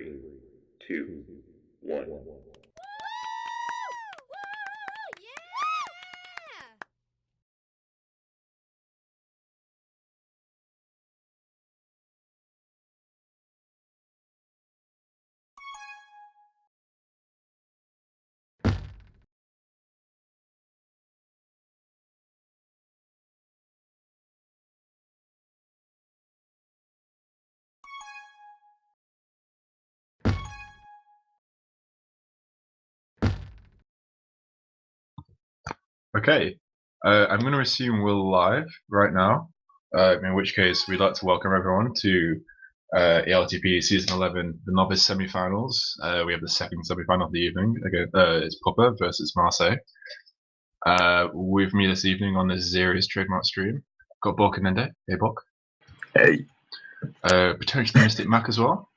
2, 1. Okay, I'm going to assume we're live right now, in which case we'd like to welcome everyone to eLTP Season 11, the Novice Semi-Finals. We have the second semi-final of the evening. Again, it's Pupua versus Marsayyy. With me this evening on the Zeri's trademark stream, got Bork and Nende. Hey, Bork. Hey. Potentially Mystic Mac as well.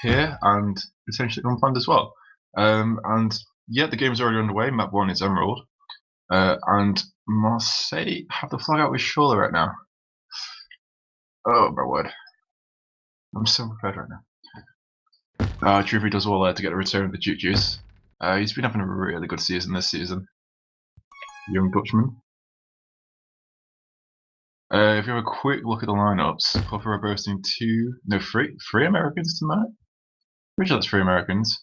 Here, and potentially Unplanned as well. And yeah, the game's already underway. Map 1 is Emerald. And Marsayyy have the flag out with Shola right now. Oh my word. I'm so prepared right now. Druby does all to get a return of the Juke Juice. He's been having a really good season this season. Young Dutchman. If you have a quick look at the lineups, Pupua are boasting three Americans tonight? Pretty sure that's 3 Americans.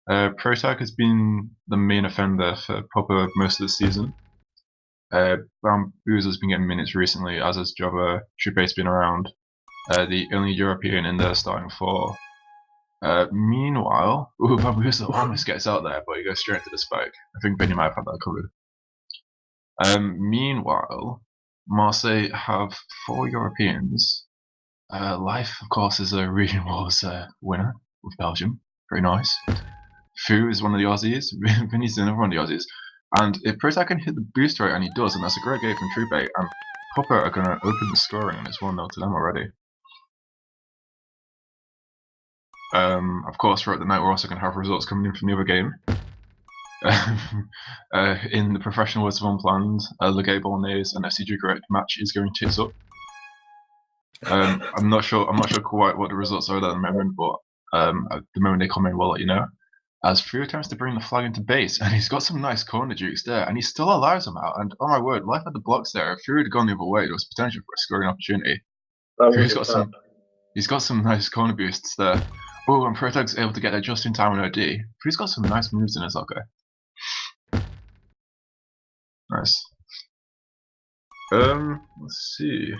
Protag has been the main offender for Pupua most of the season. Bamboozle's been getting minutes recently, as has Jobber. Trupe's been around. The only European in there starting 4. Meanwhile, Bamboozle almost gets out there, but he goes straight to the spike. I think Benny might have had that covered. Meanwhile, Marsayyy have 4 Europeans. Life, of course, is a Region Wars winner with Belgium. Very nice. Fu is one of the Aussies. Vinny's another one of the Aussies. And if Protag can hit the boost rate, and he does, and that's a great game from Trupe, and Pupua are going to open the scoring, and it's 1-0 to them already. Of course, throughout the night, we're also going to have results coming in from the other game. In the professional words of Unplanned, Legay Bolognese and FC Jukerek match is going tits up. I'm not sure quite what the results are at the moment, but at the moment they come in, we'll let you know. As Fu attempts to bring the flag into base, and he's got some nice corner jukes there, and he still allows them out. And oh my word, Life had the blocks there. If Fu had gone the other way, there was potential for a scoring opportunity. He's got some nice corner boosts there. Oh, and Protag's able to get there just in time on OD. Fu's got some nice moves in his locker. Nice. Let's see.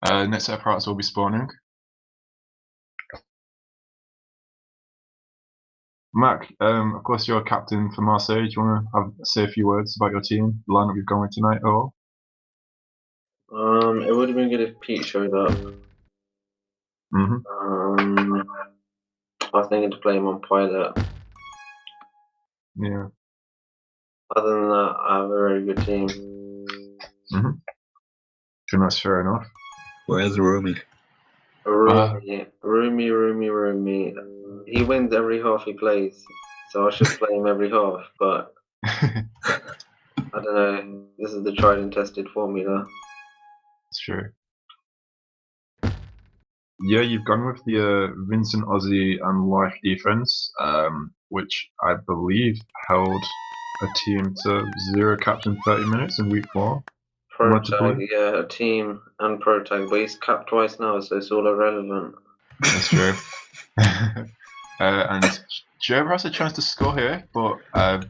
Next set of products will be spawning. Mac, of course you're captain for Marsayyy. Do you want to say a few words about your team, the lineup you've gone with tonight, or? It would have been good if Pete showed up. I was thinking to play him on pilot. Yeah. Other than that, I have a very good team. Sure, that's fair enough. Where's Rumi? Rumi. He wins every half he plays, so I should play him every half, but I don't know. This is the tried and tested formula. It's true. Yeah, you've gone with the Vincent, Aussie, and Life defense, which I believe held a team to 0 captain 30 minutes in week 4. Protag, yeah, a team and Protag, but he's capped twice now, so it's all irrelevant. That's true. And Joe has a chance to score here, but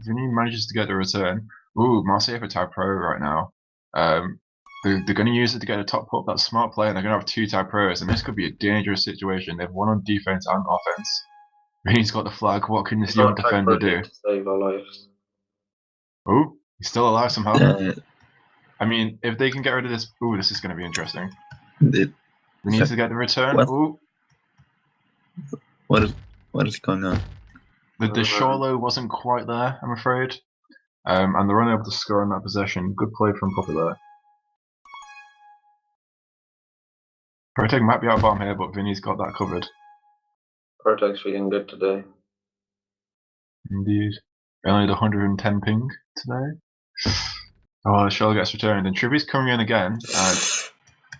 Vinny manages to get the return. Ooh, Marsayyy for TagPro right now. They're going to use it to get a top pup. That's smart play, and they're going to have 2 TagPros, and this could be a dangerous situation. They have 1 on defense and offense. Vinny's got the flag. What can this young defender do? To save our lives. Ooh, he's still alive somehow. I mean, if they can get rid of this, ooh, this is going to be interesting. We need to get the return. What? Ooh. What is going on? The Sholo wasn't quite there, I'm afraid. And they're unable to score on that possession. Good play from Pupua there. Protag might be out of bomb here, but Vinny's got that covered. Protag's feeling good today. Indeed. Only the 110 ping today. Oh, the shell gets returned, and Trivy's coming in again.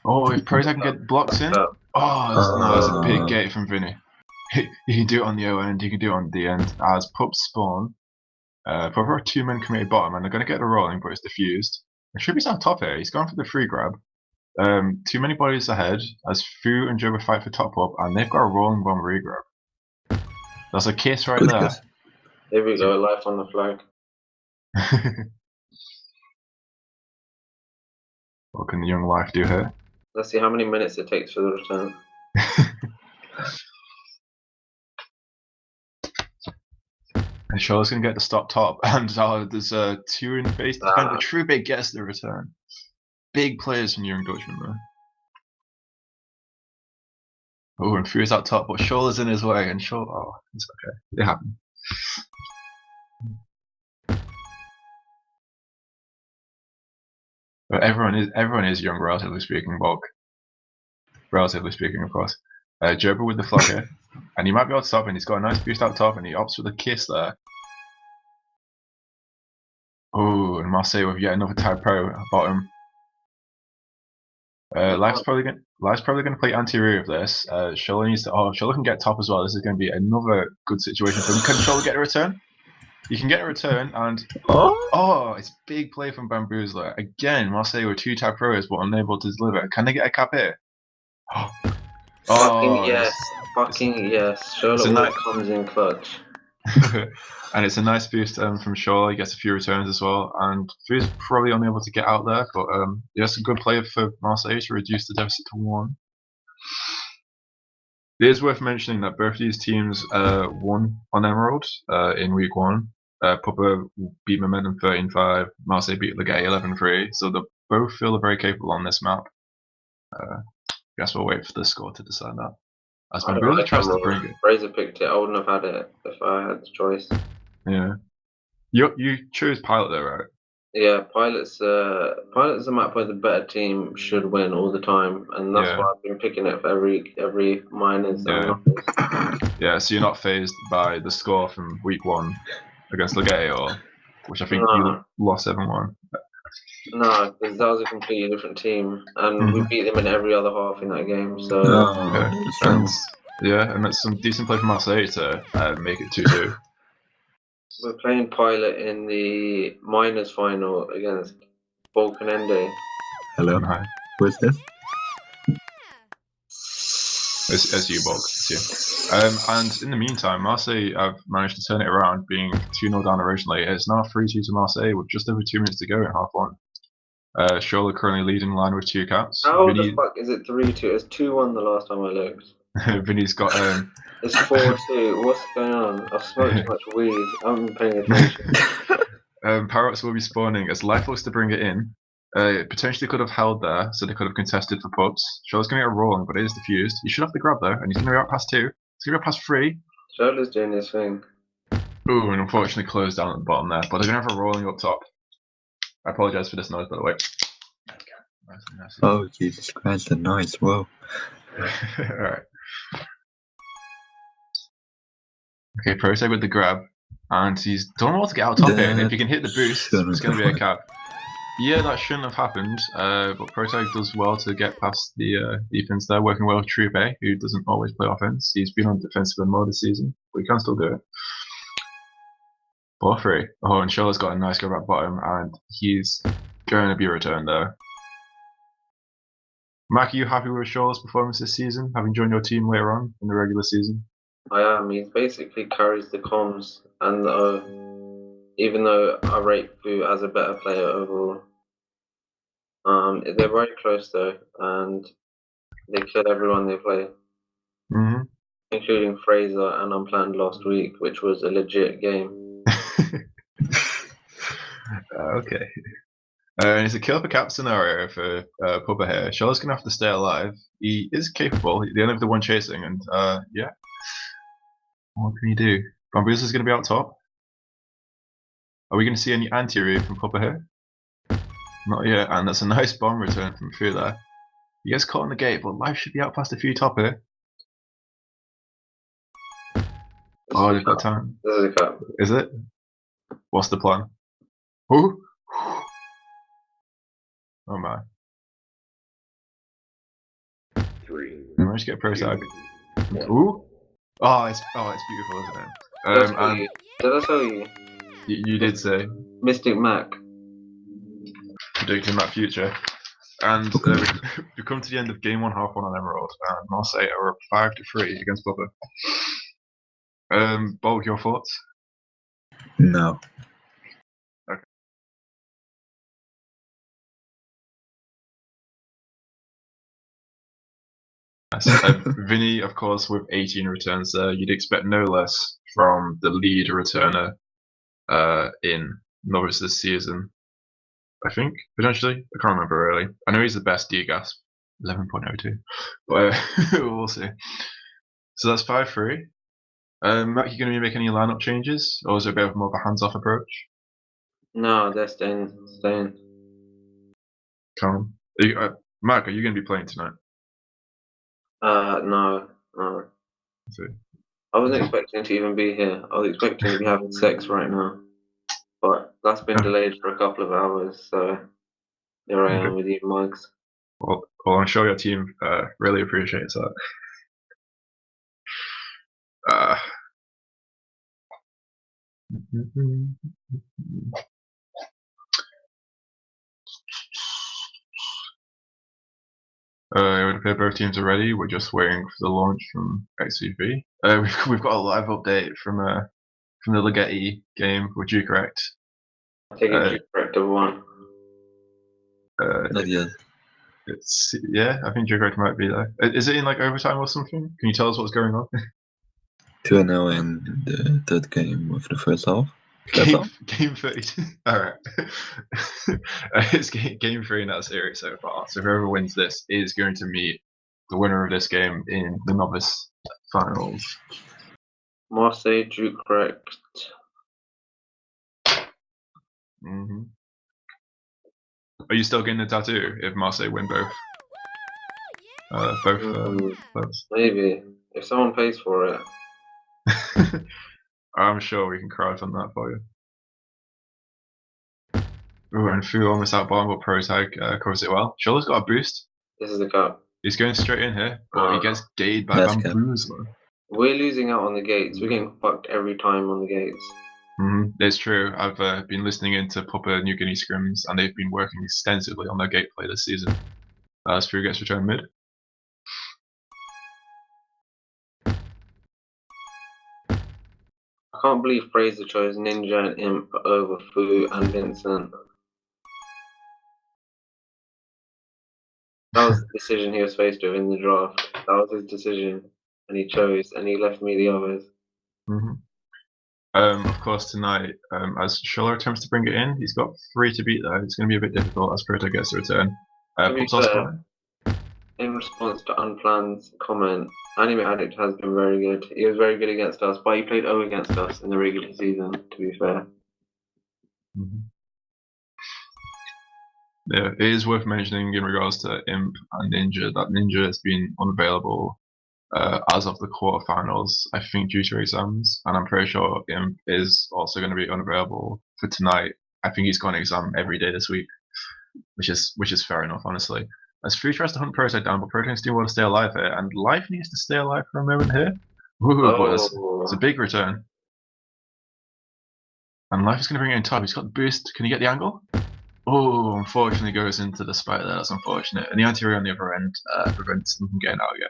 Oh, if Protag can get blocks in. No, that's a big gate from Vinny. You can do it on the O end, you can do it on the end. As pups spawn, Pup are 2-man committed bottom, and they're going to get the rolling, but it's diffused. And Shrubby's on top here. He's going for the free grab. Too many bodies ahead as Fu and Joba fight for top up, and they've got a rolling bomb regrab. That's a kiss right there. Here we go, life on the flag. What can the young life do here? Let's see how many minutes it takes for the return. And Charlotte's going to get the stop top, and there's 2 in base defense, but Trube gets the return. Big players from Young Dutchman there. Oh, and Fu's out top, but Shola's in his way, and Shola, oh, it's okay. It happened. But everyone is young, relatively speaking, bulk. Relatively speaking, of course. Joba with the flag here, and he might be able to stop, and he's got a nice boost out top, and he opts for the kiss there. Oh, and Marsayyy with yet another TagPro bottom. Life's probably going to play anti-rear of this. Shola needs to. Oh, Shola can get top as well. This is going to be another good situation for him. Can Shola get a return? You can get a return, and it's big play from Bamboozler again. Marsayyy with 2 TagPros but unable to deliver. Can they get a cap here? Fucking yes. Shola comes in clutch. And it's a nice boost from Shola. He gets a few returns as well, and Fu's probably unable to get out there, but it's a good play for Marsayyy to reduce the deficit to 1. It is worth mentioning that both these teams won on Emerald in week 1. Pupua beat Momentum 13-5, Marsayyy beat Legay 11-3, so they both feel very capable on this map. Guess we'll wait for the score to decide that. As Bamboozler tries to bring it. Razor picked it. I wouldn't have had it if I had the choice. Yeah. You chose Pilot though, right? Yeah, Pilot's a map where the better team should win all the time, and that's why I've been picking it for every minors. Yeah, so you're not phased by the score from week 1 against Legay, or which I think you lost 7-1. No, because that was a completely different team, and we beat them in every other half in that game. So and that's some decent play from Marsayyy to make it 2-2. We're playing Pilot in the minors final against Volcanende. Hello. Hi. Who is this? It's you, Bulk. It's you. And in the meantime, Marsayyy have managed to turn it around, being 2-0 down originally. It's now 3-2 to Marsayyy with just over 2 minutes to go in half 1. Shola currently leading the line with 2 caps. How the fuck is it 3-2? It's 2-1 the last time I looked. Vinny's got It's 4-2. What's going on? I've smoked too much weed. I haven't been paying attention. Parrots will be spawning as Life looks to bring it in. It potentially could have held there, so they could have contested for pups. Shola's going to get rolling, but it is diffused. He should have the grab though, and he's going to be out past 2. He's going to go past 3. Shola's doing his thing. Ooh, and unfortunately closed down at the bottom there, but they're going to have a rolling up top. I apologise for this noise, by the way. Nice. Oh, Jesus Christ, the noise, whoa. Alright. Okay, Protag with the grab, and he's done well to get out top here, and if he can hit the boost, it's going to be a cap. Yeah, that shouldn't have happened, but Protag does well to get past the defense there, working well with Troop A, who doesn't always play offense. He's been on defensive mode this season, but he can still do it. 4-3. Oh, and Shola's got a nice grab at bottom, and he's going to be returned there. Mac, are you happy with Shola's performance this season, having joined your team later on in the regular season? I am. He basically carries the comms, and even though I rate Fu as a better player overall, they're very close though, and they kill everyone they play, including Fraser and Unplanned last week, which was a legit game. Okay. It's a kill for cap scenario for Pupua here. Shola's going to have to stay alive. He is capable. He's the only the one chasing, and yeah. What can he do? Bamboozler's going to be out top. Are we going to see any anti-rear from Pupua here? Not yet, and that's a nice bomb return from Fu there. He gets caught in the gate, but Life should be out past a few top here. Oh, they've got time. This is a cap. Is it? What's the plan? Who? Oh my. I managed to get a pro tag. Ooh! Oh, it's beautiful, isn't it? And Did I tell you? you did say Mystic Mac. predicting that future. And we've come to the end of game 1, half 1 on Emerald, and Marsayyy are up 5-3 against Pupua. Bulk, your thoughts? No. Okay. Vinny, of course, with 18 returns there. You'd expect no less from the lead returner in Novice this season. I think, potentially. I can't remember really. I know he's the best DGAS, 11.02. But we'll see. So that's 5-3. Matt, you going to be making any lineup changes? Or is it a bit of more of a hands-off approach? No, they're staying. Calm. Mark, are you going to be playing tonight? No. I wasn't expecting to even be here. I was expecting to be having sex right now. But that's been delayed for a couple of hours, so here I am with you, mugs. Well, I'm sure your team really appreciates that. It would appear both teams are ready. We're just waiting for the launch from XCV. We've got a live update from the Ligeti game. Would you correct? I take it correct of one. Not yet. I think Jigrak might be there. Is it in like overtime or something? Can you tell us what's going on? 2-0 in the third game of the first half. Game 32. Alright. It's game 3 in that series so far. So whoever wins this is going to meet the winner of this game in the novice finals. Marsayyy drew correct. Mm-hmm. Are you still getting the tattoo if Marsayyy win both? Maybe. If someone pays for it. I'm sure we can crowdfund that for you. Ooh, and Fu almost out bottom, but Pro Tag covers it well. Shola's got a boost. This is the cup. He's going straight in here, but he gets gated by Bamboozler. We're losing out on the gates. We're getting fucked every time on the gates. It's true. I've been listening into Pupua New Guinea scrims, and they've been working extensively on their gate play this season. As Fu gets returned mid. I can't believe Fraser chose Ninja and Imp over Fu and Vincent. That was the decision he was faced with in the draft. That was his decision, and he chose, and he left me the others. Of course, tonight, as Shola attempts to bring it in, he's got 3 to beat there. It's going to be a bit difficult as Proto gets the return. In response to Unplanned's comment, Anime Addict has been very good. He was very good against us, but he played O against us in the regular season, to be fair. Yeah, it is worth mentioning in regards to Imp and Ninja that Ninja has been unavailable as of the quarterfinals, I think due to exams, and I'm pretty sure Imp is also going to be unavailable for tonight. I think he's got an exam every day this week, which is fair enough, honestly. As Free tries to hunt Proto down, but Proto still want to stay alive here, and Life needs to stay alive for a moment here. But it's a big return. And Life is going to bring it in top. He's got the boost. Can he get the angle? Oh, unfortunately goes into the spike there. That's unfortunate. And the anti-ray on the other end prevents him from getting out again.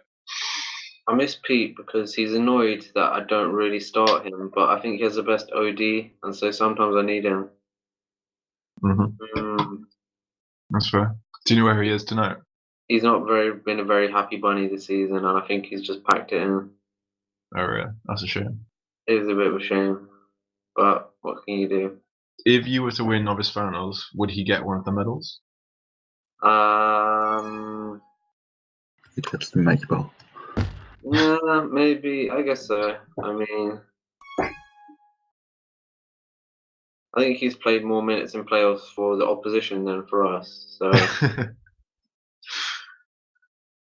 I miss Pete because he's annoyed that I don't really start him, but I think he has the best OD, and so sometimes I need him. That's fair. Do you know where he is tonight? He's not been a very happy bunny this season, and I think he's just packed it in. Oh, really? That's a shame. It is a bit of a shame, but what can you do? If you were to win Novice Finals, would he get one of the medals? That's the match ball. Yeah, maybe. I guess so. I mean, I think he's played more minutes in playoffs for the opposition than for us. So,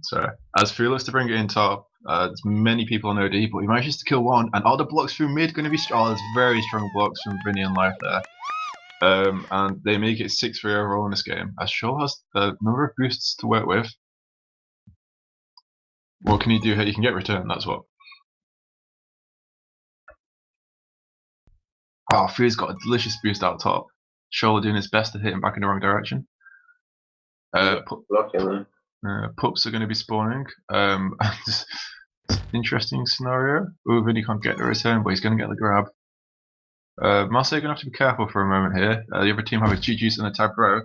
so as Fearless to bring it in top, there's many people on OD, but he manages to kill one, and all the blocks through mid going to be strong. There's very strong blocks from Vinny and Life there. And they make it 6-3 overall in this game, as Shoal has a number of boosts to work with. What can you do here? You can get return, that's what. Oh, Fu's got a delicious boost out top. Shola doing his best to hit him back in the wrong direction. Blocking Pups are going to be spawning. Interesting scenario. Ooh, Vinny can't get the return, but he's going to get the grab. Marsayyy going to have to be careful for a moment here. The other team have a GG's and a TagPro.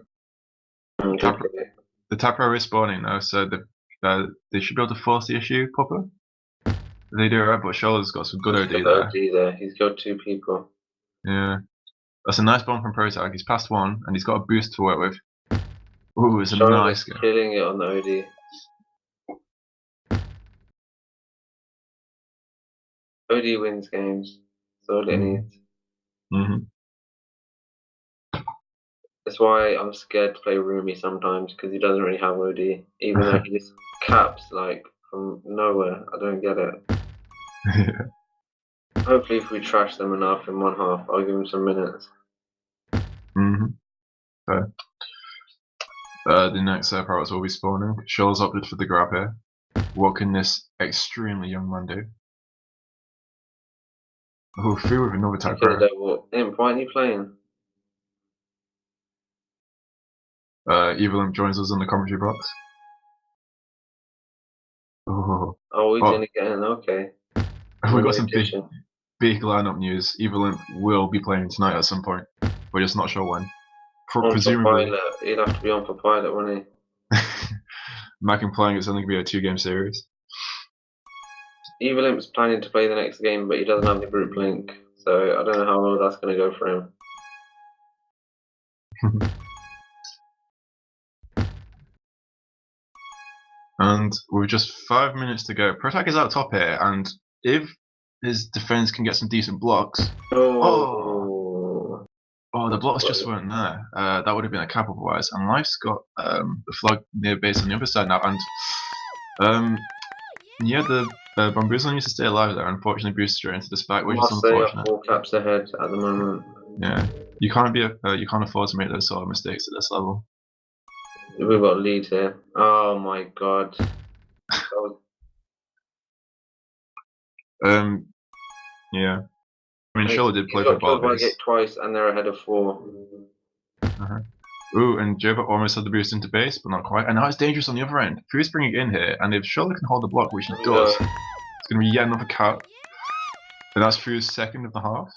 The TagPro is spawning though, so they should be able to force the issue, Pupua. They do right, but Shola's got some good OD there. He's got 2 people. Yeah. That's a nice bomb from ProTag. He's passed 1, and he's got a boost to work with. Ooh, it's a nice game. Killing it on the OD. OD wins games. That's all it needs. That's why I'm scared to play Rumi sometimes, because he doesn't really have OD. Even though he just caps like from nowhere. I don't get it. Yeah. Hopefully if we trash them enough in one half, I'll give him some minutes. Okay. The next pirates will be spawning. Shola's opted for the grab here. What can this extremely young man do? Oh, Fu with another TagPro. Imp, why aren't you playing? Evil Imp joins us in the commentary box. Oh, he's gonna get in, okay. We've got some big lineup news. Evil Imp will be playing tonight at some point. We're just not sure when. Presumably. He'd have to be on for pilot, wouldn't he? Mac implying it's only going to be a 2-game series. Evil Imp's planning to play the next game, but he doesn't have the group link, so I don't know how well that's going to go for him. And with just 5 minutes to go, ProTag is out top here, and if his defense can get some decent blocks. Oh, the blocks just weren't there. That would have been a cap otherwise. And Life's got the flag near base on the other side now, and yeah, the Bamboozler needs to stay alive there. Unfortunately, boosted straight into the spike, which is unfortunate. 4 caps ahead at the moment. Yeah, you can't afford to make those sort of mistakes at this level. We've got a lead here. Oh my god. Yeah. I mean, Shola did play for Barbados. Get twice, and they're ahead of 4. Ooh, and Joba almost had the boost into base, but not quite. And now it's dangerous on the other end. Fu's bringing it in here, and if Shola can hold the block, which he does, it's going to be yet another cap. And that's Fu's second of the half.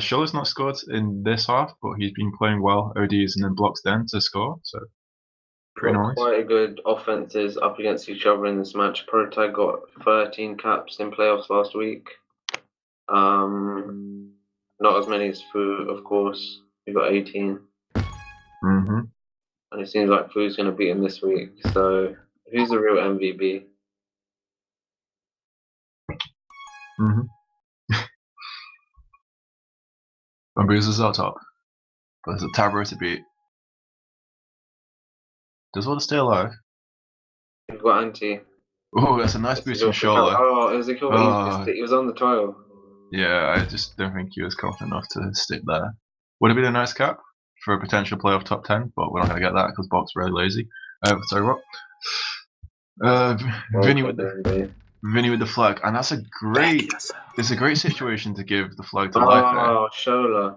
Shola's not scored in this half, but he's been playing well, ODs and then blocks then to score, so pretty nice. Quite good offenses up against each other in this match. ProTag got 13 caps in playoffs last week. Not as many as Fu, of course. We got 18. And it seems like Fu's going to beat him this week. So, who's the real MVP? Bamboozler's out top. But there's a TagPro to beat. Does want to stay alive? We've got Anti. Oh, that's a nice boost from Shola. Oh, it was a kill, but he was on the tile. Yeah, I just don't think he was confident enough to stick there. Would have been a nice cap for a potential playoff top 10, but we're not going to get that because Bob's really lazy. Sorry, what? Vinny with the flag, and that's a great. It's a great situation to give the flag to Life there. Oh, Shola.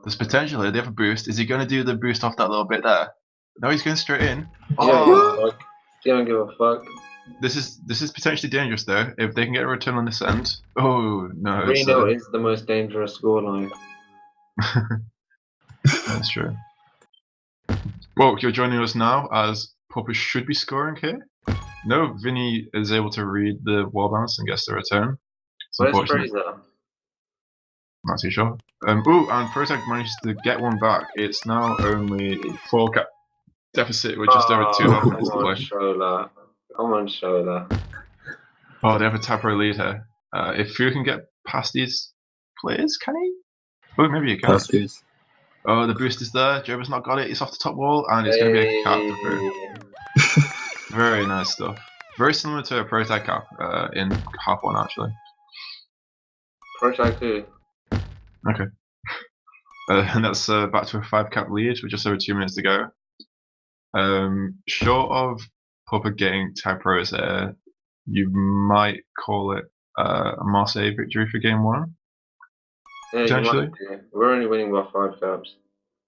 There's potential here. They have a boost. Is he going to do the boost off that little bit there? No, he's going straight in. Oh, he don't give a fuck. This is potentially dangerous though. If they can get a return on this end. Oh no. Reno is the most dangerous scoreline. That's true. Well, you're joining us now as Pupua should be scoring here. No, Vinny is able to read the wall bounce and gets the return. Where's Fraser? Not too sure. Ooh, and ProTag managed to get one back. It's now only a 4 cap deficit with just over 2.5 minutes to play. Come on, Shola. Oh, they have a TagPro lead here. If Fu can get past these players, can he? Oh, maybe he can. Oh, the boost is there. Joba's not got it. It's off the top wall, and it's going to be a cap for Fu. Very nice stuff. Very similar to a ProTag cap in half 1, actually. ProTag 2. Okay. And that's back to a 5 cap lead with just over 2 minutes to go. Short of Pupua getting TagPro there, you might call it a Marsayyy victory for game 1. Yeah, you Potentially. might do. We're only winning by 5 caps.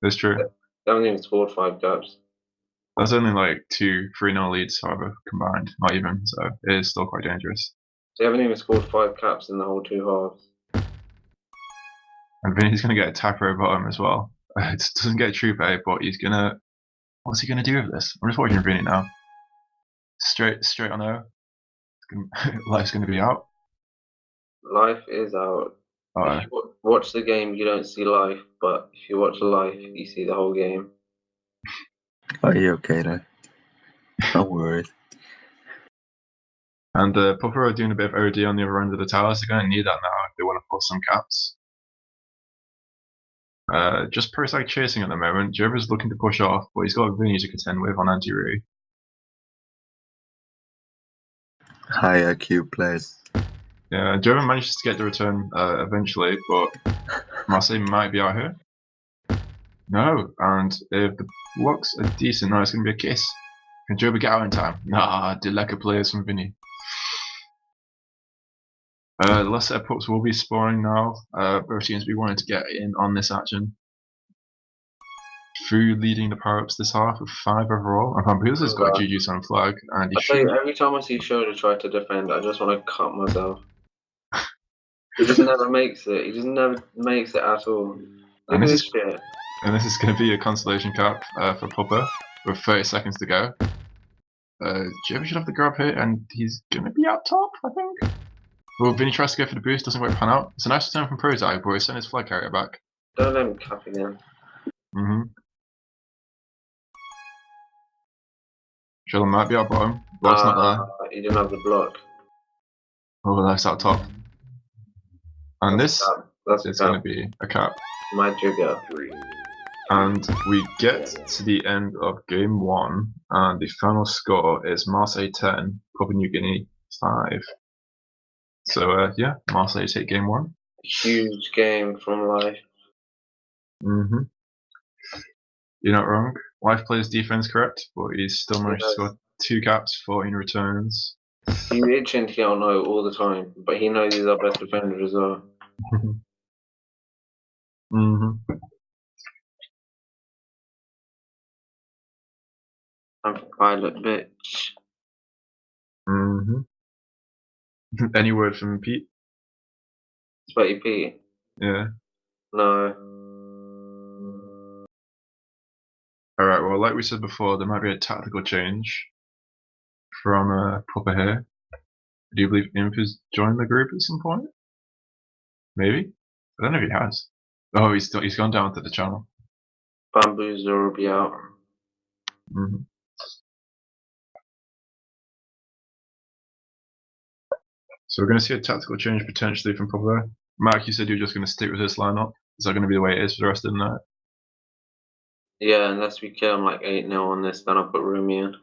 That's true. They haven't even scored 5 caps. That's only like 2-3-0 leads, however, combined. Not even, so it is still quite dangerous. They haven't even scored 5 caps in the whole 2 halves. And Vinny's going to get a TagPro bottom as well. It doesn't get a true pay, but he's going to... What's he going to do with this? I'm just watching Vinny now. Straight on O. Life's going to be out. Life is out. Alright. If you watch the game, you don't see life, but if you watch life, you see the whole game. Are you okay though? Don't worry. And Pupua are doing a bit of OD on the other end of the towers. They're going to need that now if they want to pull some caps. Just pro-side chasing at the moment. Jover's looking to push off, but he's got Vinny to contend with on anti-Rui. High IQ players. Yeah, Jover manages to get the return eventually, but Marsayyy might be out here. No, and if the looks are decent, now it's going to be a kiss. Can Jover get out in time? Nah, Deleka players from Vinny. The last set of pups will be spawning now. Both teams will be wanting to get in on this action. Fu leading the power-ups this half with 5 overall. And Bamboozler's got a GG's on flag, and he I tell should... you, every time I see Shoda try to defend, I just want to cut myself. He just never makes it. He just never makes it at all. Look at this shit. And this is going to be a consolation cap for Pupua with 30 seconds to go. Jover should have the grab here, and he's going to be out top, I think. Well, Vinny tries to go for the boost, doesn't quite pan out. It's a nice return from Prozai, but he's sent his flag carrier back. Don't let him cap again. Sheldon might be out bottom. Block's not there. He didn't have the block. Oh, that's out top. And this is going to be a cap. My trigger. And we get to the end of game 1, and the final score is Marsayyy 10, Pupua New Guinea 5. So yeah, Marsayyy take game 1. Huge game from Life. You're not wrong. Life plays defense correct, but he's still managed to score 2 caps, 14 returns. He's itching to get on O all the time, but he knows he's our best defender as well. I'm a pilot, bitch. Any word from Pete? Sweaty Pete? Yeah. No. Alright, well, like we said before, there might be a tactical change from Pupua here. Do you believe Imp has joined the group at some point? Maybe? I don't know if he has. Oh, he's gone down to the channel. Bamboozler will be out. So we're going to see a tactical change potentially from Pupua. Mark, you said you were just going to stick with this lineup. Is that going to be the way it is for the rest of the night? Yeah, unless we kill him like 8-0 on this, then I'll put Rumi in.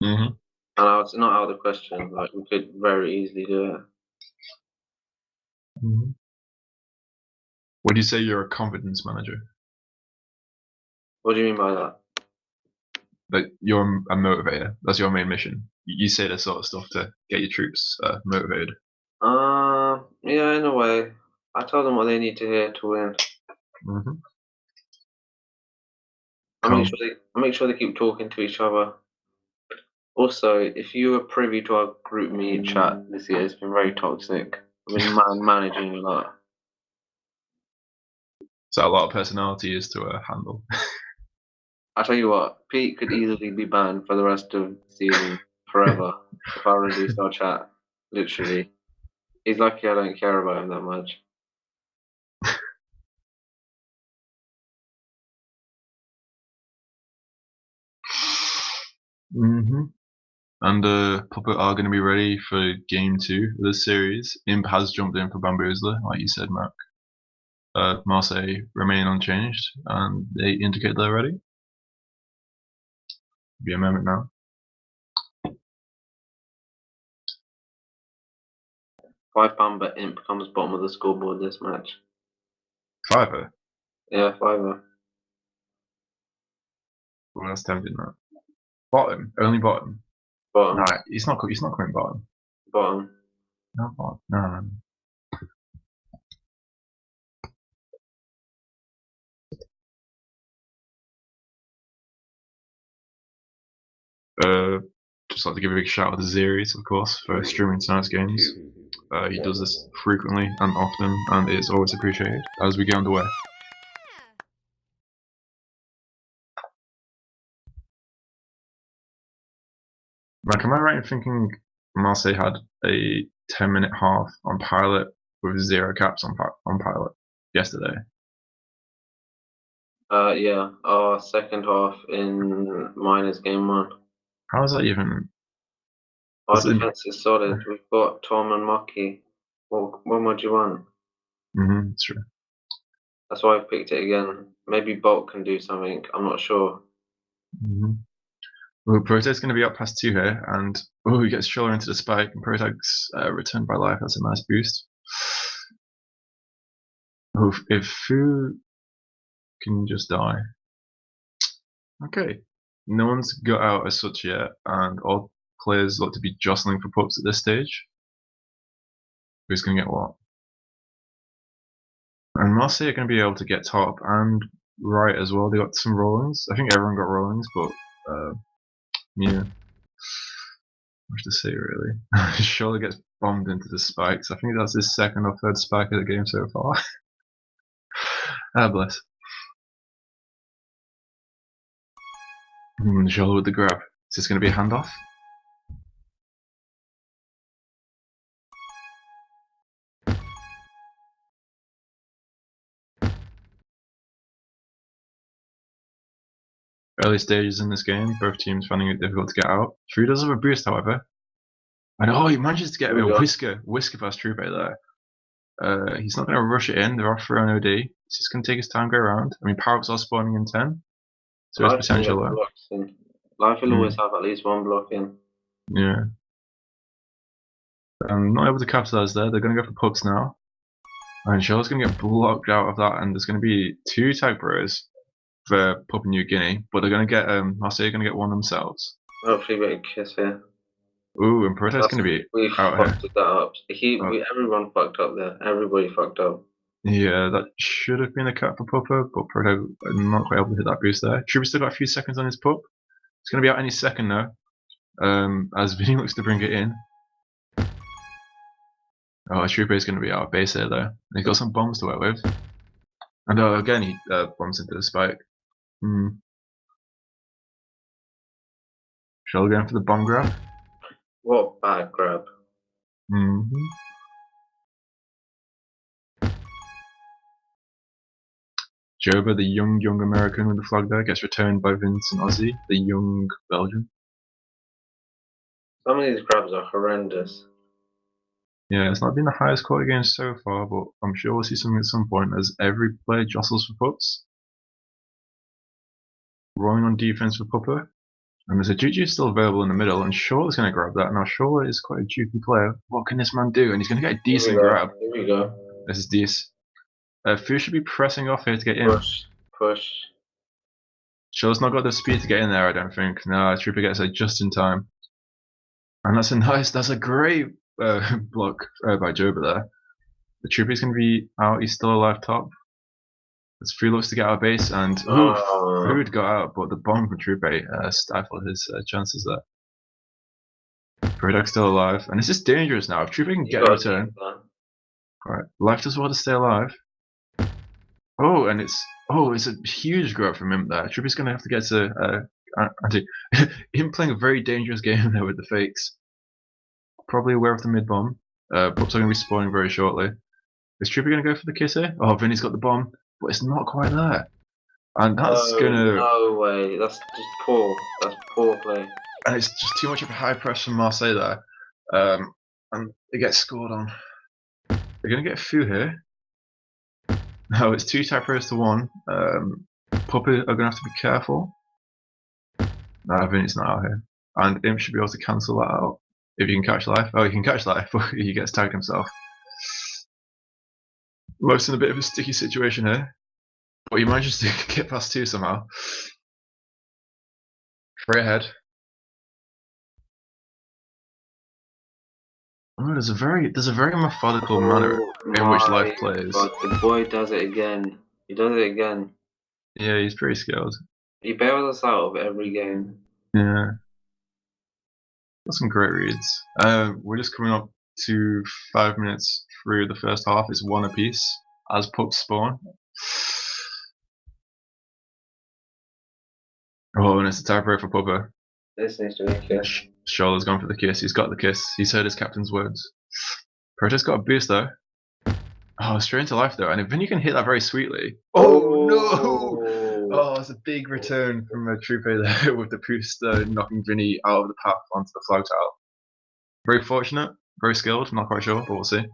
And it's not out of the question. Like, we could very easily do it. Would you say you're a confidence manager? What do you mean by that? Like, you're a motivator. That's your main mission. You say this sort of stuff to get your troops motivated. Yeah, in a way. I tell them what they need to hear to win. I make sure they keep talking to each other. Also, if you were privy to our group meet chat this year, it's been very toxic. I've been managing a lot. So a lot of personality is to handle. I tell you what, Pete could easily be banned for the rest of the season forever if I released our chat. Literally. He's lucky I don't care about him that much. And Pupua are going to be ready for game 2 of this series. Imp has jumped in for Bamboozler, like you said, Mark. Marsayyy remain unchanged, and they indicate they're ready. Be a moment now. £5, Imp comes bottom of the scoreboard this match. $5? Yeah, $5. Well, that's tempting, that. Bottom? Only bottom? Bottom. No, he's not coming bottom. Bottom. No bottom. No. Just like to give a big shout out to Zeries, of course, for streaming tonight's games. He does this frequently and often, and it's always appreciated as we get underway. Like, am I right in thinking Marsayyy had a 10-minute half on pilot with 0 caps on pilot yesterday? Yeah. Our second half in minors game 1. How is that even? Our defense is solid. We've got Tom and Mucky. What more do you want? It's true. That's why I've picked it again. Maybe Bolt can do something. I'm not sure. Well, Protag's going to be up past 2 here, and he gets shoulder into the spike, and Protag's returned by life. That's a nice boost. If Fu can just die. Okay. No one's got out as such yet, and all players look to be jostling for pups at this stage. Who's going to get what? And Marsayyy are going to be able to get top and right as well. They got some rollings. I think everyone got rollings, but yeah. Much to say, really. Surely gets bombed into the spikes. I think that's his 2nd or 3rd spike of the game so far. Bless. Shoulder with the grab. Is this going to be a handoff? Early stages in this game, both teams finding it difficult to get out. Fu does have a boost, however. And he manages to get a whisker past Trupe there. He's not going to rush it in. They're off for an OD. He's just going to take his time, go around. I mean, power-ups are spawning in 10, so there's potential there. Life will always have at least 1 block in. Yeah. Not able to capitalize there. They're going to go for pucks now. And Shell's going to get blocked out of that, and there's going to be 2 TagPros for Pupua New Guinea, but they're going to get Marsayyy going to get 1 themselves. Hopefully we get a kiss here. Ooh, and Protag's going to be out here. We fucked that up. Everyone fucked up there. Everybody fucked up. Yeah, that should have been a cut for Pupua, but Protag not quite able to hit that boost there. Trooper's still got a few seconds on his pup. It's going to be out any second now, as Vinny looks to bring it in. Trooper is going to be out of base here though. He's got some bombs to work with. And again, he bombs into the spike. Shell going for the bomb grab. What bad grab. Joba, the young American with the flag there, gets returned by Vince and Ozzy, the young Belgian. Some of these grabs are horrendous. Yeah, it's not been the highest quality game so far, but I'm sure we'll see something at some point as every player jostles for pups. Rolling on defense for Pupua. And there's a Juju still available in the middle, and Shaw's going to grab that. Now, Shaw is quite a juicy player. What can this man do? And he's going to get a decent grab. Here we go. This is decent. Fu should be pressing off here to get in. Push. Shaw's not got the speed to get in there, I don't think. No, Trooper gets there just in time. And that's a great block by Joba there. The Trooper's going to be out. He's still alive top. As Fu looks to get out of base, and Food got out, but the bomb from Trooper stifled his chances there. Product's still alive, and it's just dangerous now. If Trooper can get a return. Alright, life does well to stay alive. And it's a huge grab from him there. Trooper's going to have to get to him playing a very dangerous game there with the fakes. Probably aware of the mid bomb. Pups are going to be spawning very shortly. Is Trooper going to go for the kiss here? Vinny's got the bomb, but it's not quite there. And that's gonna. No way. That's just poor. That's poor play. And it's just too much of a high press from Marsayyy there. And it gets scored on. They're gonna get a Fu here. No, it's 2 TagPros to 1. Pupua are gonna have to be careful. No, Vinny's not out here. And Imp should be able to cancel that out. If you can catch life. He can catch life, but he gets tagged himself. Most in a bit of a sticky situation here. But he manages to get past 2 somehow. 3 ahead. Oh, there's a very methodical manner in which Life plays. God, the boy does it again. He does it again. Yeah, he's pretty skilled. He bails us out of every game. Yeah. Got some great reads. We're just coming up to 5 minutes through the first half. It's 1 apiece as pups spawn. Oh, and it's a TagPro for Pupua. This needs to be a kiss. Shola's gone for the kiss. He's got the kiss. He's heard his captain's words. Protest got a boost though. Oh, straight into life though. And then you can hit that very sweetly. Oh no! Oh, it's a big return from a Trupe there with the boost knocking Vinny out of the path onto the flag tile. Very fortunate, very skilled, not quite sure, but we'll see.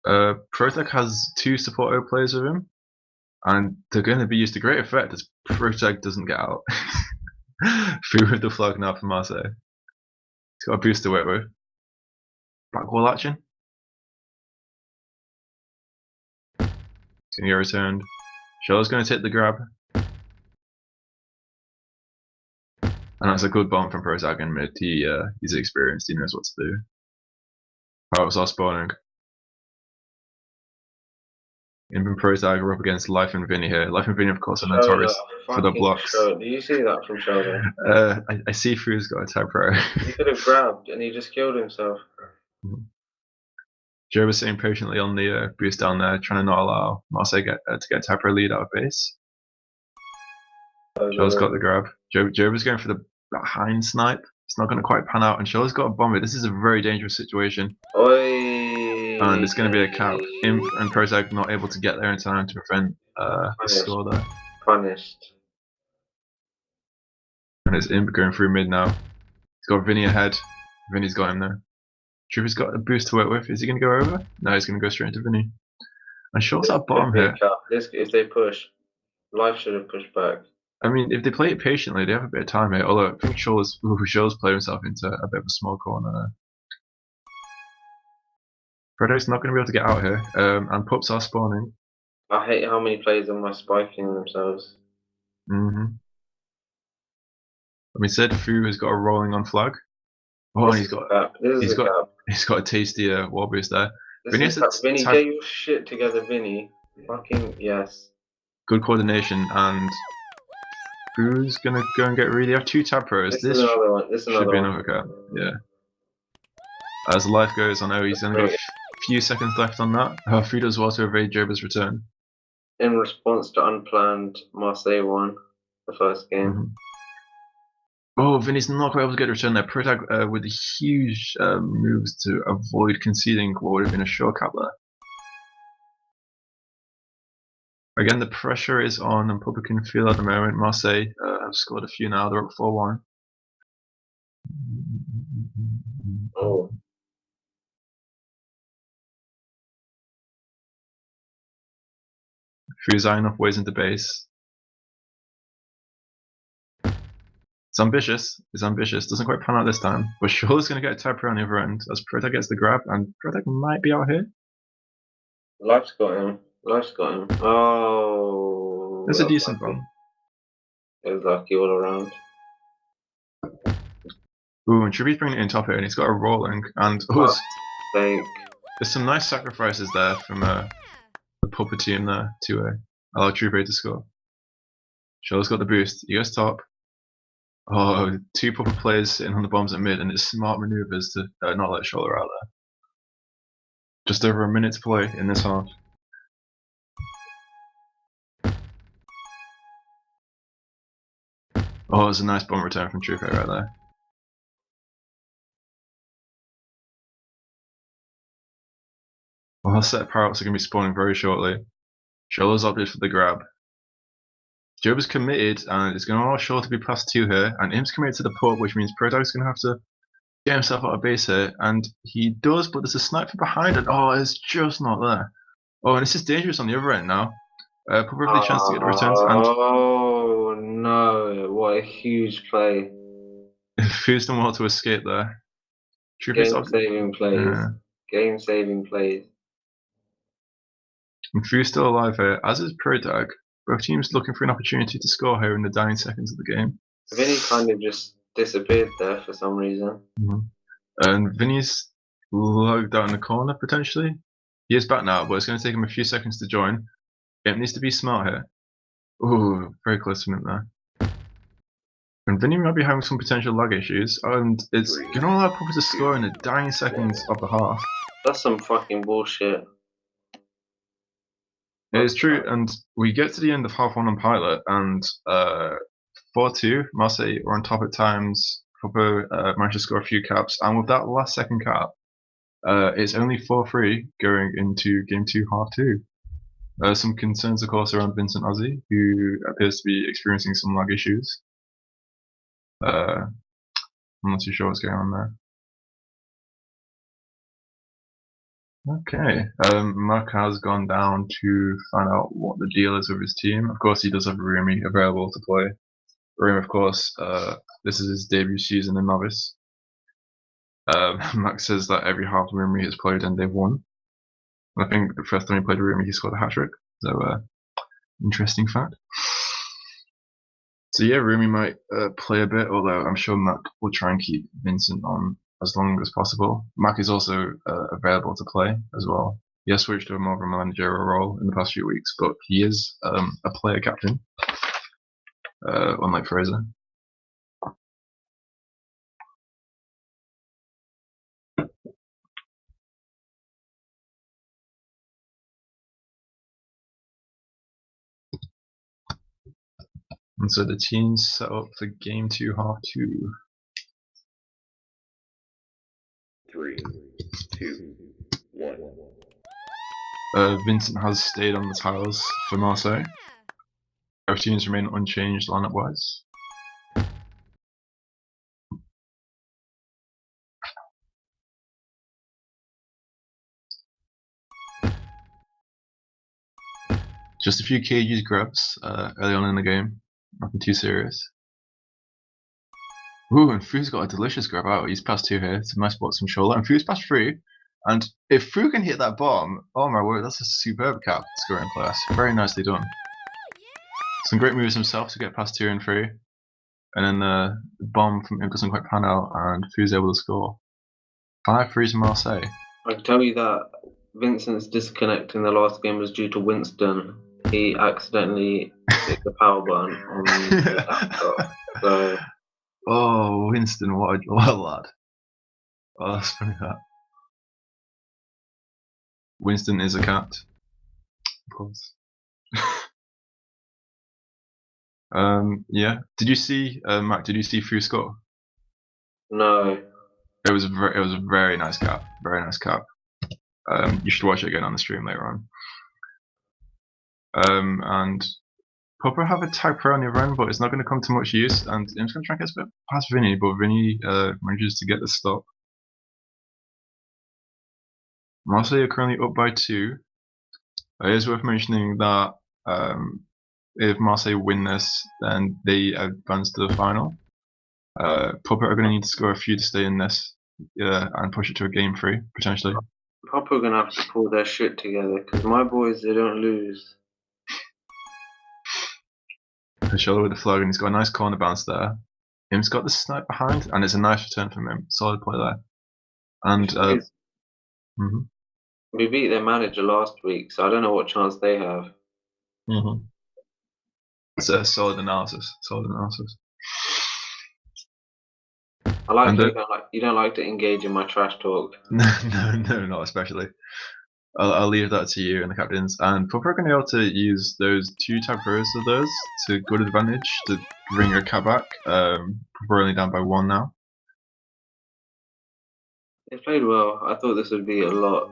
Protec has 2 support O players with him, and they're going to be used to great effect as Protec doesn't get out. Through with the flag now for Marsayyy. He's got a boost to work with. Back wall action. He's going to get returned. Shell's going to take the grab. And that's a good bomb from Protec in mid. He's experienced, he knows what to do. Pirates are spawning. Imp and Protec are up against Life and Vinny here. Life and Vinny, of course, are notorious for the blocks. Did you see that from Sheldon? I see Fu's got a TagPro. He could have grabbed and he just killed himself. Joe was sitting patiently on the boost down there, trying to not allow Marsayyy to get TagPro lead out of base. Joe's got the grab. Joe was going for the behind snipe. It's not going to quite pan out, and Shell's got a bomber. This is a very dangerous situation. Oi. And it's going to be a cap. Imp and Protec not able to get there in time to prevent the score there. Punished. And it's Imp going through mid now. He's got Vinny ahead. Vinny's got him there. Trooper's got a boost to work with. Is he going to go over? No, he's going to go straight into Vinny. And Shell's at bottom here. If they push, Life should have pushed back. I mean, if they play it patiently, they have a bit of time here. Although I think Shell's played himself into a bit of a small corner there. Predac's not going to be able to get out here, and pups are spawning. I hate how many players are spiking themselves. I mean, said Fu has got a rolling on flag. Oh, and he's got a tasty wall boost there. Vinny, get your shit together, Vinny. Fucking yes. Good coordination, and Fu's gonna go and get ready. They have 2 TagPros. This should be another cap. Yeah. As life goes, I know he's only got a few seconds left on that. Fu does well to evade Joba's return. In response to unplanned Marsayyy won the first game. Oh, Vinny's not quite able to get a return there. Protec with huge moves to avoid conceding what would have been a short cap there. Again, the pressure is on and Pupua can feel at the moment. Marsayyy have scored a few now. They're up 4-1. Oh. Fu's eyeing up ways into base. It's ambitious. Doesn't quite pan out this time. But Shula's going to get a TagPro on the other end as Protec gets the grab, and Protec might be out here. Life's got him. Oh. It's a decent bomb. It was lucky all around. Ooh, and Tribute's bringing it in top here, and he's got a rolling. And there's some nice sacrifices there from the Pupua team there to allow Tribute to score. Shula's got the boost. He goes top. Oh, 2 Pupua players sitting on the bombs at mid, and it's smart maneuvers to not let Shola out there. Just over a minute to play in this half. Oh, it's a nice bomb return from Trupe right there. Well, our set of Parrots are going to be spawning very shortly. Shola's opted for the grab. Job is committed and it's going to allow Shola to be +2 here, and Imp's committed to the pup, which means Protec's going to have to get himself out of base here, and he does, but there's a snipe from behind it. Oh, it's just not there. Oh, and this is dangerous on the other end now. Probably a chance to get the returns. Oh no, what a huge play. Fu's done well to escape there. Game-saving plays. Game-saving plays. And Fu's still alive here, as is Protec. Both teams looking for an opportunity to score here in the dying seconds of the game. Vinny kind of just disappeared there for some reason. And Vinny's logged out in the corner, potentially. He is back now, but it's going to take him a few seconds to join. It needs to be smart here. Ooh, very close to him there. And Vinny might be having some potential lag issues, and it's going to allow Pupua to score in the dying seconds of the half. That's some fucking bullshit. It is true, and we get to the end of half one on Pilot, and 4-2, Marsayyy are on top at times. Pupua managed to score a few caps, and with that last second cap, it's only 4-3 going into game 2, half 2. Some concerns, of course, around Vincent Ozzy, who appears to be experiencing some lag issues. I'm not too sure what's going on there. Okay, Mark has gone down to find out what the deal is with his team. Of course, he does have Rumi available to play. Rumi, of course, this is his debut season in Novice. Max says that every half Rumi has played and they've won. I think the first time he played Rumi, he scored a hat-trick. So, interesting fact. So yeah, Rumi might play a bit, although I'm sure Mac will try and keep Vincent on as long as possible. Mac is also available to play as well. He has switched to a more of a managerial role in the past few weeks, but he is a player captain, unlike Fraser. And so the team's set up for game 2, half 2. 3, 2, 1. Vincent has stayed on the tiles for Marsayyy. Both teams remain unchanged lineup-wise. Just a few KG's grabs early on in the game, nothing too serious. Ooh, and Fu's got a delicious grab out. He's passed 2 here to my spot some shoulder, and Fu's passed 3. And if Fu can hit that bomb, oh my word, that's a superb cap scoring class. Very nicely done. Some great moves himself to get past 2 and 3. And then the bomb from him doesn't quite pan out, and Fu's able to score. 5-3 to Marsayyy. I can tell you that Vincent's disconnect in the last game was due to Winston. He accidentally hit the power button on the laptop. So, Oh, Winston, what a lad. Oh, that's funny that. Winston is a cat, of course. Yeah. Did you see, Mac? Did you see Fu score? no. It was a very nice cap. Very nice cap. You should watch it again on the stream later on. And Pupua have a TagPro on the other end, but it's not going to come to much use. And I'm just going to try and get a bit past Vinny, but Vinny manages to get the stop. Marsayyy are currently up by 2. It is worth mentioning that if Marsayyy win this, then they advance to the final. Pupua are going to need to score a few to stay in this and push it to a game 3, potentially. Papa are going to have to pull their shit together because my boys, they don't lose. Shoulder with the flag, and he's got a nice corner bounce there. Im's got the snipe behind, and it's a nice return from him. Solid play there. And we beat their manager last week, so I don't know what chance they have. It's a solid analysis. Solid analysis. I like you don't like to engage in my trash talk. No, not especially. I'll leave that to you and the captains. And Pupua are going to be able to use those 2 TagPros of theirs to good advantage to bring a cat back. Pupua are only down by 1 now. They played well. I thought this would be a lot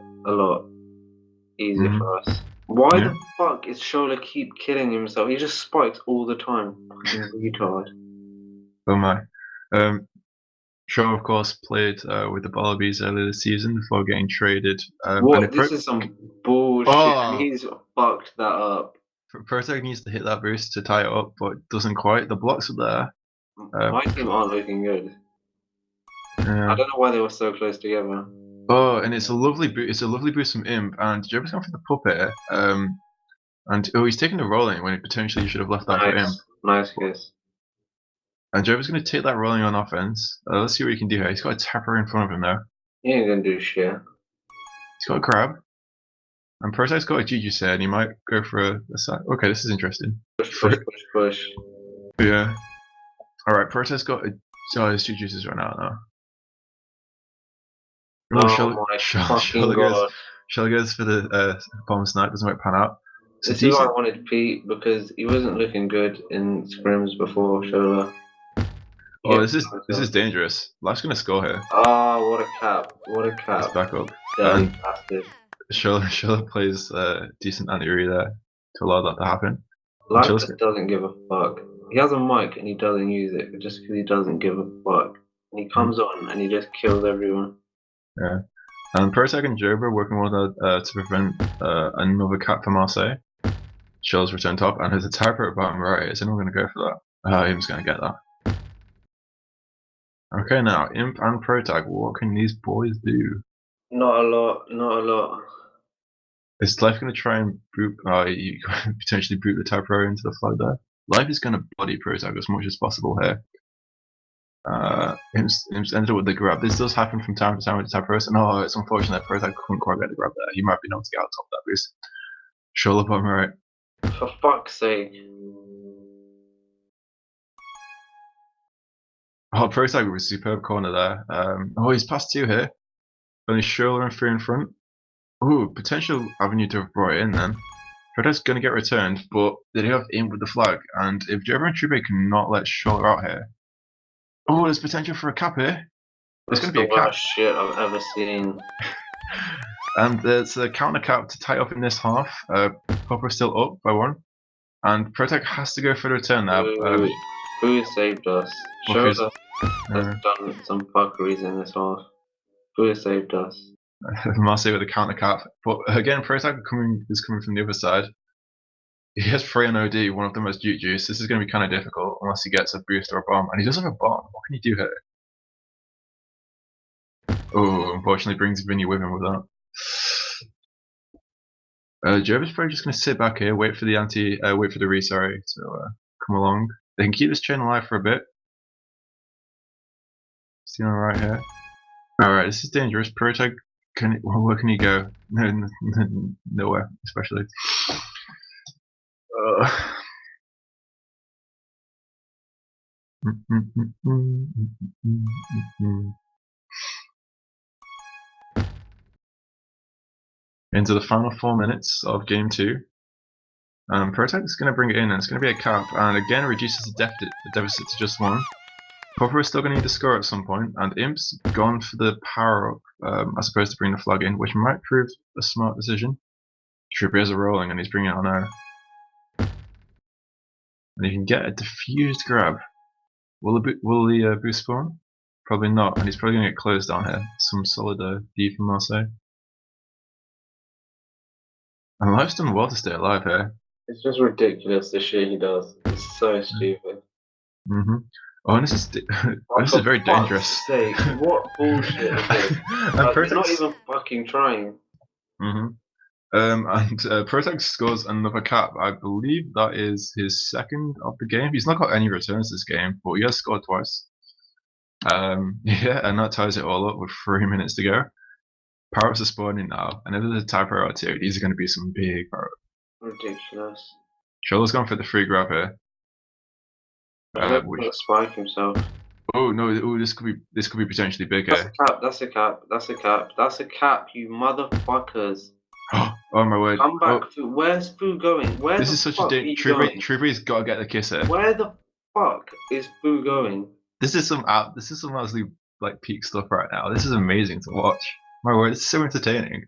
easier for us. Why the fuck is Shola keep killing himself? He just spikes all the time. Fucking retard. Oh my. Shaw, of course, played with the Wallabies earlier this season before getting traded. What? This is some bullshit. Oh. And he's fucked that up. Protag needs to hit that boost to tie it up, but doesn't quite. The blocks are there. My team aren't looking good. Yeah. I don't know why they were so close together. Oh, and it's a lovely boost. It's a lovely boost from Imp, and Jeremy's going for the puppet. And he's taking the rolling when he potentially should have left that for Imp. Nice kiss. And Jover's going to take that rolling on offense. Let's see what he can do here. He's got a tapper in front of him there. He ain't gonna do shit. He's got a grab. And Protag's got a juju here, and he might go for a side. Okay, this is interesting. Push. Yeah. Alright, Protag's got a. Oh, his juju's run out now. Oh my fucking god. Shell goes for the bomb snipe, doesn't quite pan out. So This is why I wanted Pete, because he wasn't looking good in scrims before Shola. Oh, this is dangerous. Life's gonna score here. Oh, what a cap. What a cap. Let's back up. Dirty bastard. Shola plays decent anti-re there to allow that to happen. Life just doesn't give a fuck. He has a mic and he doesn't use it just because he doesn't give a fuck. And he comes on and he just kills everyone. Yeah. And Protag and Jober working well to prevent another cap for Marsayyy. Shell's return top, and there's a TagPro at bottom right. Is anyone going to go for that? Imp's going to get that. Okay, now Imp and Protag, what can these boys do? Not a lot. Is Life going to try and boot? You potentially boot the TagPro into the flag there. Life is going to body Protag as much as possible here. Imp's ended up with the grab. This does happen from time to time with TagPros, and it's unfortunate that Protag couldn't quite get the grab there. He might be able to get out top of that boost. Shoulder bottom right. For fuck's sake. Oh, Protag with a superb corner there. He's past two here. Only Shoulder and 3 in front. Ooh, potential avenue to have brought it in then. Protag's going to get returned, but they do have Imp with the flag, and if Jover and Trube cannot let Shoulder out here. Oh, there's potential for a cap here. There's going to be a cap. That's the worst shit I've ever seen. And there's a counter cap to tie up in this half. Pupua still up by 1. And Protag has to go for the return now. Who saved us? Shows us has done some fuckeries in this half. Who saved us? Marsayyy with a counter cap. But again, Protag is coming from the other side. He has 3 on OD, one of them has juice. This is going to be kind of difficult unless he gets a boost or a bomb. And he does have a bomb. What can he do here? Oh, unfortunately brings Vinny with him with that. Jover's probably just going to sit back here, wait for the re, sorry, to come along. They can keep this chain alive for a bit. See on the right here. Alright, this is dangerous. Protag, where can he go? Nowhere, especially. Into the final 4 minutes of game 2. Protag is going to bring it in, and it's going to be a cap, and again reduces the deficit to just 1. Pupua is still going to need to score at some point, and Imp's gone for the power up as opposed to bring the flag in, which might prove a smart decision. Trippiers are rolling, and he's bringing it on now. And he can get a diffused grab. Will the boost spawn? Probably not, and he's probably going to get closed down here. Some solid D from Marsayyy. And Life's done well to stay alive here. It's just ridiculous the shit he does. It's so stupid. Oh, and this is very dangerous. Sake, what bullshit is this? He's not even fucking trying. And Protag scores another cap. I believe that is his 2nd of the game. He's not got any returns this game, but he has scored twice. Yeah, and that ties it all up with 3 minutes to go. Power-ups are spawning now, and if there's a TagPro or 2, these are going to be some big power-ups. Ridiculous. Shoulder's gone for the free grab here. Spike himself. Oh no! Oh, this could be potentially big here. That's a cap, you motherfuckers. Oh my word! Come back. Where's Fu going? This is such a Truby's got to get the kiss here. Where the fuck is Fu going? This is some absolute like peak stuff right now. This is amazing to watch. My word, it's so entertaining.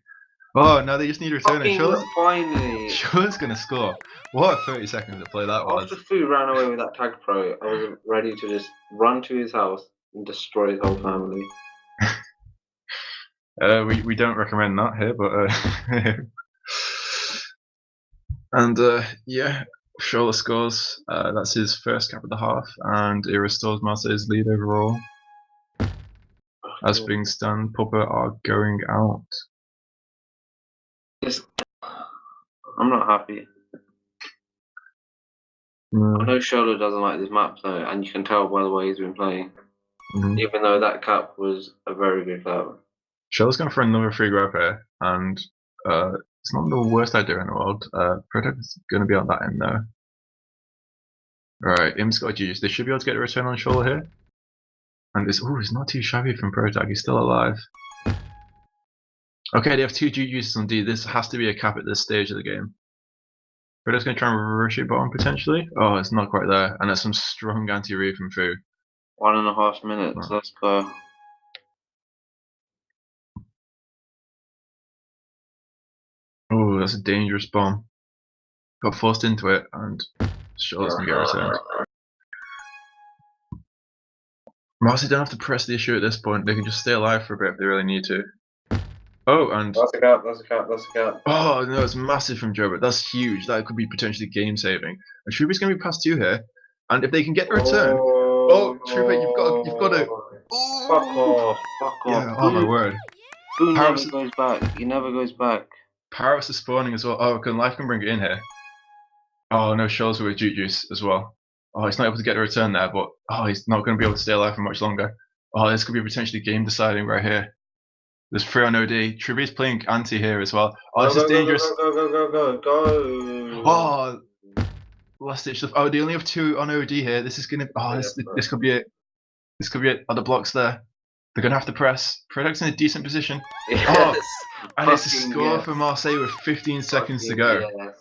Oh, now they just need to return it. Finally. Shoulder's gonna score. What a 30 seconds to play that was. After Fu ran away with that TagPro, I was ready to just run to his house and destroy his whole family. We don't recommend that here, but and yeah, Shoulder scores. That's his first cap of the half, and it restores Marsayyy's lead overall. As things stand, Pupua are going out. I'm not happy. I know Shola doesn't like this map though, and you can tell by the way he's been playing. Even though that cap was a very good cap. Shell's going for another free grab here, and it's not the worst idea in the world. Protect's going to be on that end though. Right, Im's got a juice. They should be able to get a return on Shola here. And it's not too shabby from Protag. He's still alive. Okay, they have 2 juices on D. This has to be a cap at this stage of the game. Protag's going to try and rush it bottom potentially. Oh, it's not quite there. And there's some strong anti-read from Fu. 1.5 minutes. Oh. Let's go. Oh, that's a dangerous bomb. Got forced into it, and Shola's going to get returned. Marsayyy don't have to press the issue at this point. They can just stay alive for a bit if they really need to. Oh, and That's a cap. That's a cap. That's a cap. oh no, it's massive from Joe, but that's huge. That could be potentially game saving. And Shubi's going to be past 2 here, and if they can get the return, Shubi, you've got to. Oh, Fuck off. Fuck off. yeah, oh my word. Boo never Paris- goes back. He never goes back. Paris is spawning as well. Oh, Life can bring it in here. Oh no, Shoals with Juice as well. Oh, he's not able to get a return there, but he's not going to be able to stay alive for much longer. Oh, this could be potentially game deciding right here. There's 3 on OD. Trivia's playing anti here as well. Oh, this is dangerous. Go. Oh, last ditch. Oh, they only have 2 on OD here. This is gonna. Oh, this could be it. This could be it. Oh, the blocks there. They're gonna have to press. Product's in a decent position. Yes. And it's a Fucking score yes. for Marsayyy with 15 seconds to go. Yes.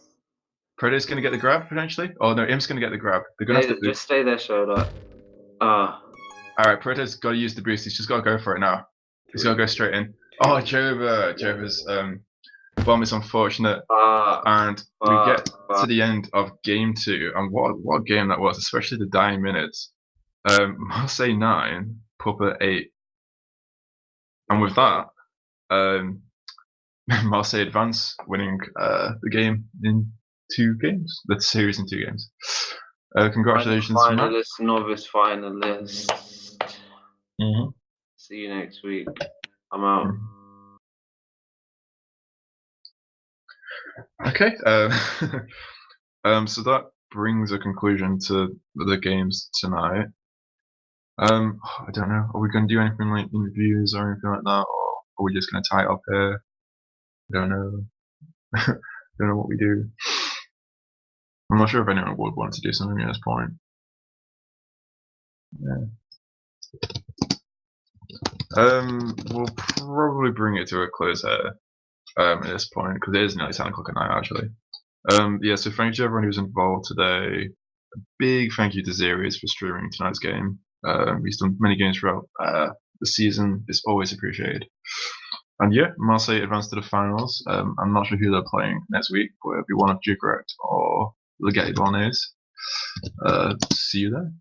Predator's gonna get the grab potentially. Oh no, Im's gonna get the grab. They're gonna have to Just stay there, Shola. Alright, Predator's gotta use the boost. He's just gotta go for it now. He's gotta go straight in. Oh, Jova's bomb is unfortunate. And we get to the end of game 2, and what game that was, especially the dying minutes. Marsayyy 9, Pupua 8. And with that, Marsayyy advance, winning the game in 2 games. The series in 2 games. Congratulations, finalist, novice finalist. See you next week. I'm out. Okay. So that brings a conclusion to the games tonight. I don't know. Are we going to do anything like interviews or anything like that, or are we just going to tie it up here? I don't know. Don't know what we do. I'm not sure if anyone would want to do something at this point. Yeah. We'll probably bring it to a close here at this point, because it is nearly 10 o'clock at night actually. Yeah, so thank you to everyone who's involved today. A big thank you to Zerius for streaming tonight's game. He's done many games throughout the season. It's always appreciated. And yeah, Marsayyy advanced to the finals. I'm not sure who they're playing next week, but it'll be one of Jucorrect or Legated Bolognese. See you there.